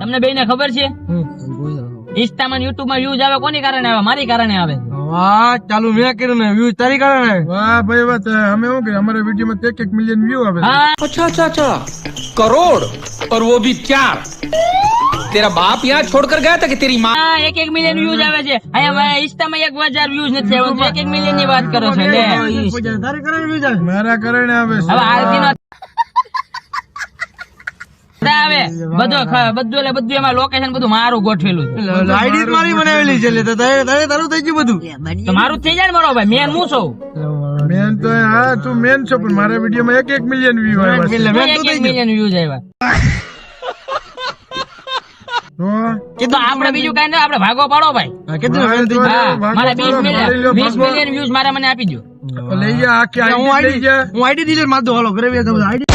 તમને બેને ખબર છે ઇન્સ્ટામાં યુટ્યુબ માં વ્યૂઝ આવે કોની કારણે આવે? મારી કારણે આવે. વાહ ચાલુ મેં કર્યું ને વ્યૂઝ તારી કારણે. વાહ ભાઈ વાહ, અમે શું કરીએ, અમારા વિડીયો માં 1 મિલિયન વ્યૂ આવે. હા अच्छा अच्छा अच्छा करोड़ और वो भी 4 तेरा बाप यहाँ छोड़कर गया था कि तेरी माँ 1 મિલિયન વ્યૂઝ આવે છે. અહીંયા ઇન્સ્ટામાં 1000 વ્યૂઝ નથી આવતું, 1 મિલિયન ની વાત કરો છો. લે તારી કારણે વ્યૂઝ આવે. મારા કારણે આવે છે. હવે આરતી નો આવે બધું એમાં લોકેશન બધું મારું ગોઠવેલું છે. આઈડી મારી બનાવેલી છે એટલે તારું થઈ ગયું બધું. તો મારું જ થઈ જાય ને મારો ભાઈ. મેન હું છું. મેન તો હા તું મેન છો, પણ મારા વિડીયો માં 1 મિલિયન વ્યૂ આવે છે. 1 મિલિયન વ્યૂઝ આવ્યા. તો આપણે બીજું કઈ નહીં, આપણે ભાગો પાડો ભાઈ. કેટલું હા, મારા 20 મિલિયન વ્યૂઝ મારા મને આપી દો. લઈ જા આખી હું આઈડી લઈ જા. આઈડી ડિલીટ માર દો. હાલો ઘરે આઈડી